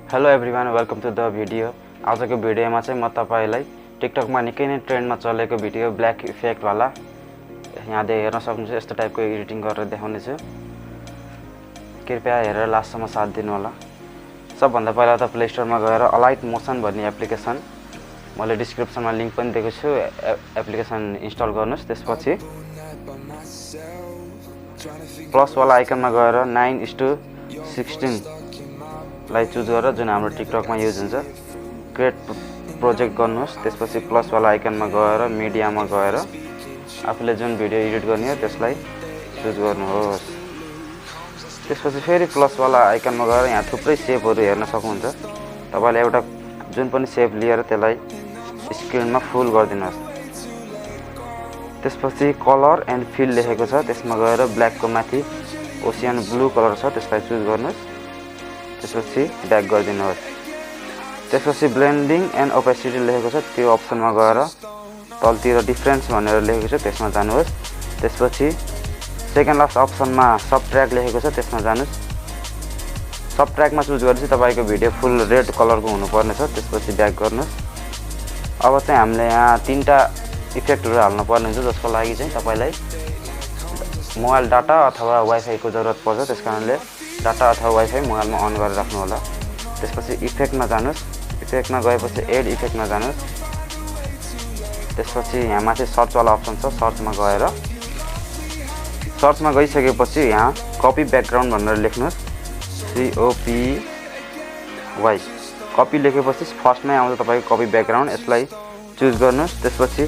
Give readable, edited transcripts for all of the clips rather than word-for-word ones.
Hello everyone, welcome to the video. आजको भिडियोमा चाहिँ म तपाईलाई टिकटकमा निकै नै ट्रेन्डमा चलेको भिडियो ब्ल्याक इफेक्ट वाला यहाँ हेर्न सक्नुहुन्छ। यस्तो टाइपको एडिटिङ गरेर देखाउने छु। कृपया हेरेर लास्टसम्म साथ दिनु होला। सबभन्दा पहिला त प्ले स्टोरमा गएर अलाइट मोसन भन्ने एप्लिकेसन, मैले डिस्क्रिप्सनमा लिंक पनि दिएको छु, एप्लिकेसन इन्स्टल गर्नुस्। त्यसपछि प्लस वाला आइकनमा गएर 9:16 लाई चुज गरेर जुन हाम्रो टिकटकमा युज हुन्छ क्रिएट प्रोजेक्ट गर्नुहोस्। त्यसपछि प्लस वाला आइकनमा गएर मिडियामा गएर आफूले जुन भिडियो एडिट गर्ने हो त्यसलाई चुज गर्नुहोस्। त्यसपछि फेरि प्लस वाला आइकनमा गएर यहाँ थुप्रै सेपहरू हेर्न सक्नुहुन्छ। तपाईले एउटा जुन पनि सेप लिएर त्यसलाई स्क्रिनमा फुल गरिदिनुहोस्। त्यसपछि कलर एन्ड फिल लेखेको छ, त्यसमा गएर ब्ल्याकको माथि ओसियन ब्लू कलर छ, त्यसलाई चुज गर्नुहोस्। त्यसपछि ब्याक गरिदिनुहोस्। त्यसपछि ब्लेन्डिङ एन्ड ओपेसिटी लेखेको छ, त्यो अप्सनमा गएर तलतिर डिफरेन्स भनेर लेखेको छ, त्यसमा जानुहोस्। त्यसपछि सेकेन्ड लास्ट अप्सनमा सबट्र्याक लेखेको छ, त्यसमा जानुहोस्। सबट्र्याकमा चुज गरेपछि तपाईको भिडियो फुल रेड कलरको हुनुपर्ने छ। त्यसपछि ब्याक गर्नुहोस्। अब चाहिँ हामीले यहाँ तीनटा इफेक्टहरू हाल्न पर्ने हुन्छ, जसको लागि चाहिँ तपाईलाई मोबाइल डाटा अथवा वाइफाई को जरुरत पर्छ। त्यसकारणले डाटा अथवा वाइफाई मोबाइलमा अन गरेर राख्नु होला। त्यसपछि इफेक्टमा जानुहोस्। इफेक्टमा गएपछि एड इफेक्टमा जानुहोस्। त्यसपछि यहाँ माथि सर्च वाला अप्सन छ, सर्चमा गएर सर्चमा गइसकेपछि यहाँ कपी ब्याकग्राउन्ड भनेर लेख्नुहोस्, COPY। कपी लेखेपछि फर्स्टमै आउँछ तपाईको कपी ब्याकग्राउन्ड, यसलाई चुज गर्नुहोस्। त्यसपछि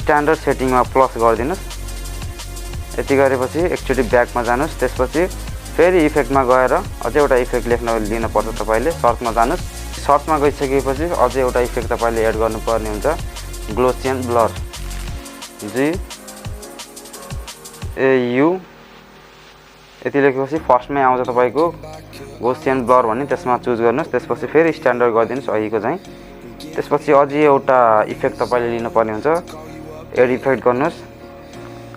स्ट्यान्डर्ड सेटिङमा प्लस गरिदिनुहोस्। यति गरेपछि एकचोटि ब्याकमा जानुहोस्। त्यसपछि फेरि इफेक्टमा गएर अझै एउटा इफेक्ट लिन पर्छ। तपाईले सर्चमा जानुहोस्। सर्चमा गइसकेपछि अझै एउटा इफेक्ट तपाईले एड गर्नुपर्ने हुन्छ, ग्लोसियन ब्लर, GAU। यति लेखेपछि फर्स्टमै आउँछ तपाईको ग्लोसियन ब्लर भन्ने, त्यसमा चुज गर्नुहोस्। त्यसपछि फेरि स्ट्यान्डर्ड गरिदिनुहोस् अहिलेको चाहिँ। त्यसपछि अझै एउटा इफेक्ट तपाईले लिनुपर्ने हुन्छ, एड इफेक्ट गर्नुहोस्।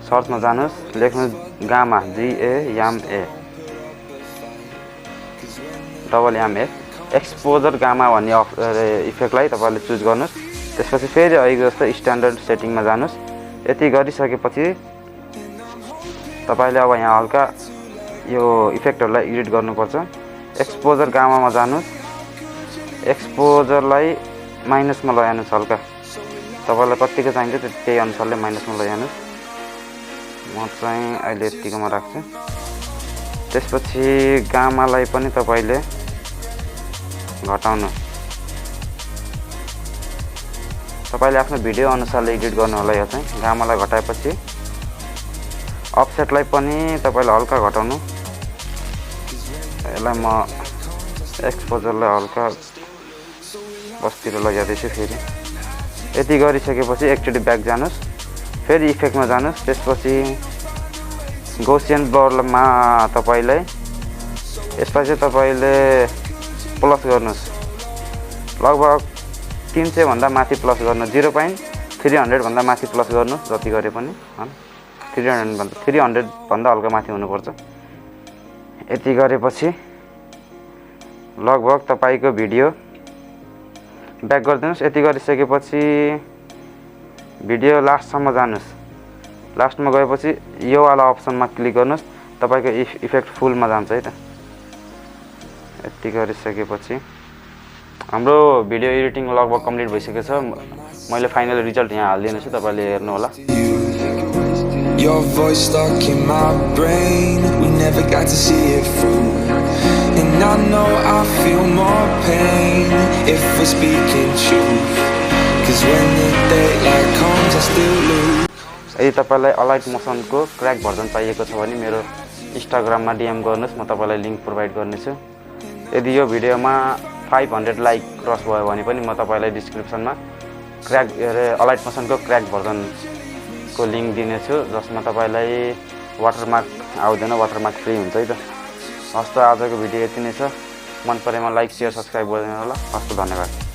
सर्चमा जानुहोस्, लेख्नुहोस् gamma, GAMA, WMA। Exposure gamma भन्ने इफेक्टलाई तपाईले चुज गर्नुहोस्। त्यसपछि फेरि अहिले जस्तो स्ट्यान्डर्ड सेटिङमा जानुहोस्। यति गरिसकेपछि तपाईले अब यहाँ हल्का यो इफेक्टहरुलाई एडिट गर्नुपर्छ। एक्सपोजर गामामा जानुहोस्। एक्सपोजरलाई माइनसमा लगाउनुहोस् हल्का, तपाईलाई कतिको चाहिन्छ त्यही अनुसारले माइनसमा लगाउनुहोस्। म चाहिँ अहिले यतिकोमा राख्छु। त्यसपछि गामालाई पनि तपाईले घटाउनु, तपाईले आफ्नो भिडियो अनुसारले एडिट गर्नु होला। यो चाहिँ गामालाई घटाएपछि अफसेटलाई पनि तपाईले हल्का घटाउनु। यसलाई म एक्सपोजरलाई हल्का बसतिर लगाइदिन्छु फेरि। यति गरिसकेपछि एकचोटि ब्याक जानुहोस्, फेरि इफेक्टमा जानुहोस्। त्यसपछि गौसियन ब्लरमा तपाईलाई यसपछि तपाईले प्लस गर्नुहोस्, लगभग 300 भन्दा माथि प्लस गर्नु, 0.300 भन्दा माथि प्लस गर्नु। जति गरे पनि 300 भन्दा हल्का माथि हुनुपर्छ। यति गरेपछि लगभग तपाईको भिडियो ब्याक गरिदिनुस्। यति गरिसकेपछि भिडियो लास्टसम्म जानुस्। लास्टमा गएपछि यो वाला अप्सनमा क्लिक गर्नुस्, तपाईको इफेक्ट फुलमा जान्छ है त। यति गरिसकेपछि हाम्रो भिडियो एडिटिङ लगभग कम्प्लिट भइसकेको छ। मैले फाइनल रिजल्ट यहाँ हाल्दिनु छु, तपाईले हेर्नु होला। Your voice stuck in my brain, we never got to see it through. And I know I feel more pain if we're speaking truth. Cause when the daylight comes I still lose. यदि तपाईलाई Alight मोसनको crack version चाहिएको छ भने मेरो इन्स्टाग्राममा DM गर्नुस्, म तपाईलाई लिंक प्रोभाइड गर्नेछु। यदि यो भिडियोमा 500 लाइक क्रस भयो भने पनि म तपाईलाई डिस्क्रिप्सनमा अलाइट मोसनको क्र्याक भर्जनको लिंक दिनेछु, जसमा तपाईलाई वाटरमार्क आउँदैन, वाटरमार्क फ्री हुन्छ है त। हस् त, आजको भिडियो यति नै छ। मन परेमा लाइक, शेयर, सब्स्क्राइब गरिदिनु होला। हस् त, धन्यवाद।